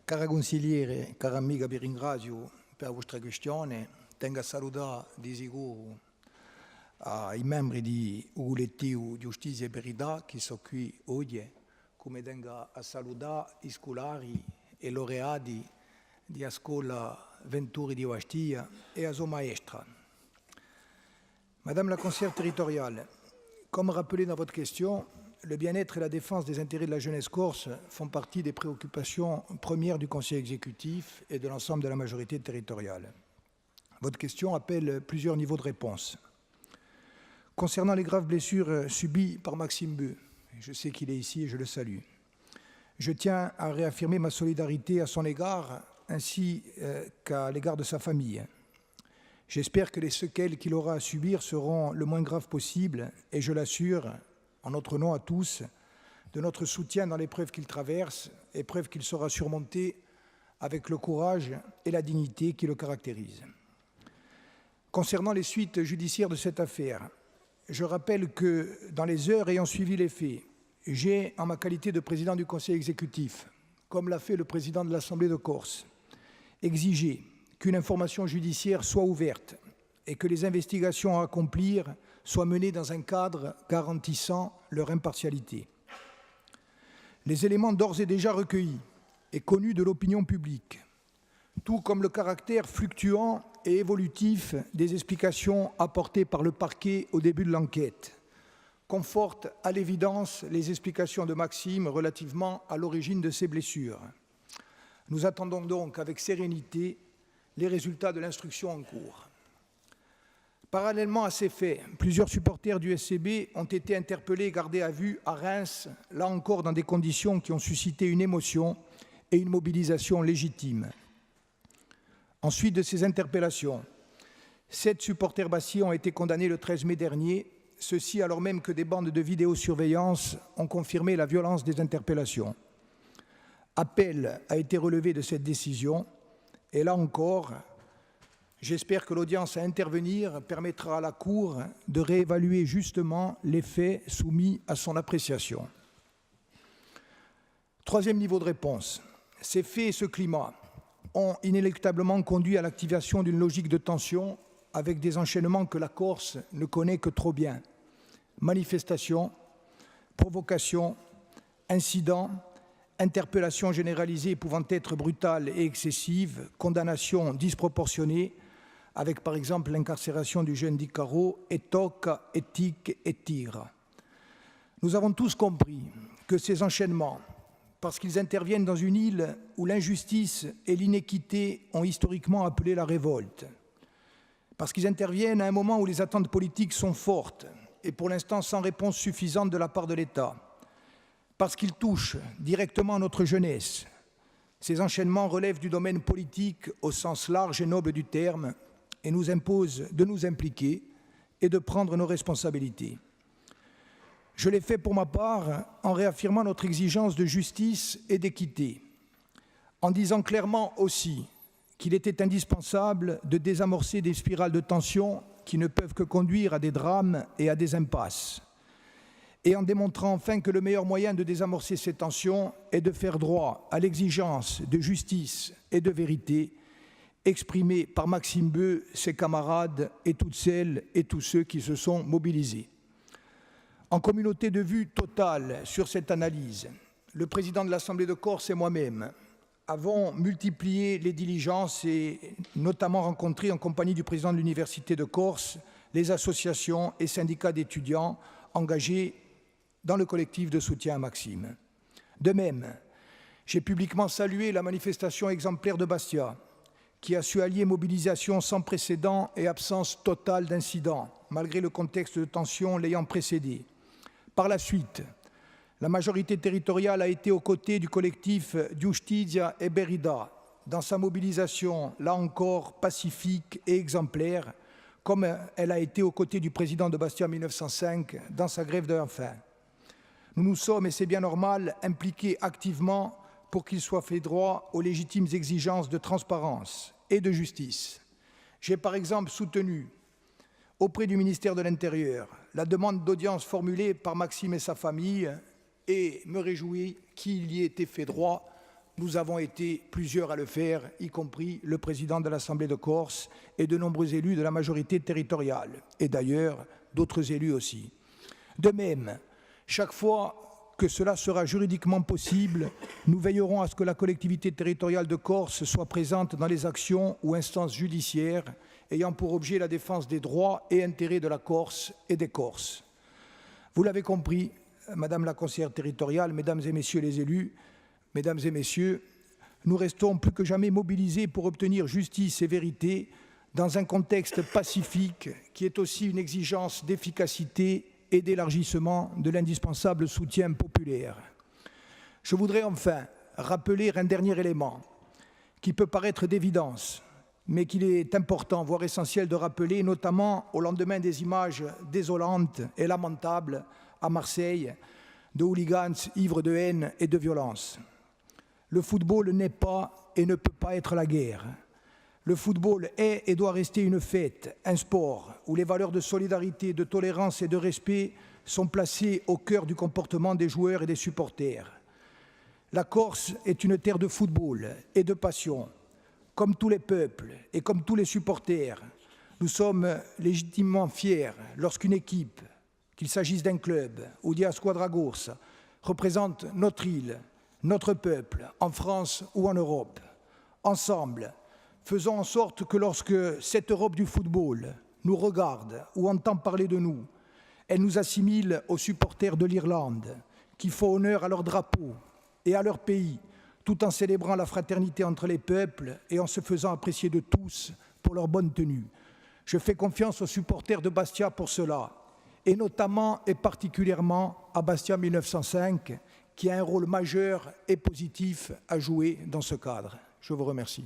Cara consigliere, cara amica, vi ringrazio per la vostra questione. Tengo a salutare di sicuro i membri di un collettivo Giustizia e Verità che sono qui oggi, come tengo a salutare i scolari e laureati della scuola Venturi di Bastia e la sua maestra. Madame la conseillère territoriale, comme rappelé dans votre question, le bien-être et la défense des intérêts de la jeunesse corse font partie des préoccupations premières du Conseil exécutif et de l'ensemble de la majorité territoriale. Votre question appelle plusieurs niveaux de réponse. Concernant les graves blessures subies par Maxime Beu, je sais qu'il est ici et je le salue, je tiens à réaffirmer ma solidarité à son égard ainsi qu'à l'égard de sa famille. J'espère que les séquelles qu'il aura à subir seront le moins graves possible et je l'assure, en notre nom à tous, de notre soutien dans l'épreuve qu'il traverse, épreuve qu'il saura surmonter avec le courage et la dignité qui le caractérisent. Concernant les suites judiciaires de cette affaire, je rappelle que dans les heures ayant suivi les faits, j'ai, en ma qualité de président du Conseil exécutif, comme l'a fait le président de l'Assemblée de Corse, exigé qu'une information judiciaire soit ouverte et que les investigations à accomplir soient menées dans un cadre garantissant leur impartialité. Les éléments d'ores et déjà recueillis et connus de l'opinion publique, tout comme le caractère fluctuant et évolutif des explications apportées par le parquet au début de l'enquête, confortent à l'évidence les explications de Maxime relativement à l'origine de ses blessures. Nous attendons donc avec sérénité les résultats de l'instruction en cours. Parallèlement à ces faits, plusieurs supporters du SCB ont été interpellés et gardés à vue à Reims, là encore dans des conditions qui ont suscité une émotion et une mobilisation légitime. Ensuite de ces interpellations, 7 supporters bastiais ont été condamnés le 13 mai dernier, ceci alors même que des bandes de vidéosurveillance ont confirmé la violence des interpellations. Appel a été relevé de cette décision et là encore, j'espère que l'audience à intervenir permettra à la Cour de réévaluer justement les faits soumis à son appréciation. Troisième niveau de réponse. Ces faits et ce climat ont inéluctablement conduit à l'activation d'une logique de tension avec des enchaînements que la Corse ne connaît que trop bien. Manifestations, provocations, incidents, interpellations généralisées pouvant être brutales et excessives, condamnations disproportionnées, avec par exemple l'incarcération du jeune Di Caro, et Tocca, et Tic, et Tire. Nous avons tous compris que ces enchaînements, parce qu'ils interviennent dans une île où l'injustice et l'inéquité ont historiquement appelé la révolte, parce qu'ils interviennent à un moment où les attentes politiques sont fortes et pour l'instant sans réponse suffisante de la part de l'État, parce qu'ils touchent directement notre jeunesse. Ces enchaînements relèvent du domaine politique au sens large et noble du terme et nous imposent de nous impliquer et de prendre nos responsabilités. Je l'ai fait pour ma part en réaffirmant notre exigence de justice et d'équité, en disant clairement aussi qu'il était indispensable de désamorcer des spirales de tension qui ne peuvent que conduire à des drames et à des impasses, et en démontrant enfin que le meilleur moyen de désamorcer ces tensions est de faire droit à l'exigence de justice et de vérité exprimée par Maxime Beu, ses camarades et toutes celles et tous ceux qui se sont mobilisés. En communauté de vue totale sur cette analyse, le président de l'Assemblée de Corse et moi-même avons multiplié les diligences et notamment rencontré en compagnie du président de l'Université de Corse les associations et syndicats d'étudiants engagés dans le collectif de soutien à Maxime. De même, j'ai publiquement salué la manifestation exemplaire de Bastia, qui a su allier mobilisation sans précédent et absence totale d'incidents, malgré le contexte de tension l'ayant précédé. Par la suite, la majorité territoriale a été aux côtés du collectif Giustizia e Verità, dans sa mobilisation, là encore, pacifique et exemplaire, comme elle a été aux côtés du président de Bastia en 1905, dans sa grève de la faim. Nous nous sommes, et c'est bien normal, impliqués activement pour qu'il soit fait droit aux légitimes exigences de transparence et de justice. J'ai par exemple soutenu, auprès du ministère de l'Intérieur, la demande d'audience formulée par Maxime et sa famille et me réjouis qu'il y ait été fait droit nous avons été plusieurs à le faire, y compris le président de l'Assemblée de Corse et de nombreux élus de la majorité territoriale, et d'ailleurs d'autres élus aussi. De même, chaque fois que cela sera juridiquement possible, nous veillerons à ce que la collectivité territoriale de Corse soit présente dans les actions ou instances judiciaires ayant pour objet la défense des droits et intérêts de la Corse et des Corses. Vous l'avez compris, Madame la conseillère territoriale, Mesdames et Messieurs les élus, Mesdames et Messieurs, nous restons plus que jamais mobilisés pour obtenir justice et vérité dans un contexte pacifique qui est aussi une exigence d'efficacité et d'élargissement de l'indispensable soutien populaire. Je voudrais enfin rappeler un dernier élément qui peut paraître d'évidence, mais qu'il est important, voire essentiel de rappeler, notamment au lendemain des images désolantes et lamentables à Marseille de hooligans ivres de haine et de violence. Le football n'est pas et ne peut pas être la guerre. Le football est et doit rester une fête, un sport où les valeurs de solidarité, de tolérance et de respect sont placées au cœur du comportement des joueurs et des supporters. La Corse est une terre de football et de passion. Comme tous les peuples et comme tous les supporters, nous sommes légitimement fiers lorsqu'une équipe, qu'il s'agisse d'un club ou d'Ia Squadra Corsa, représente notre île, notre peuple, en France ou en Europe. Ensemble, faisons en sorte que lorsque cette Europe du football nous regarde ou entend parler de nous, elle nous assimile aux supporters de l'Irlande, qui font honneur à leur drapeau et à leur pays, tout en célébrant la fraternité entre les peuples et en se faisant apprécier de tous pour leur bonne tenue. Je fais confiance aux supporters de Bastia pour cela, et notamment et particulièrement à Bastia 1905, qui a un rôle majeur et positif à jouer dans ce cadre. Je vous remercie.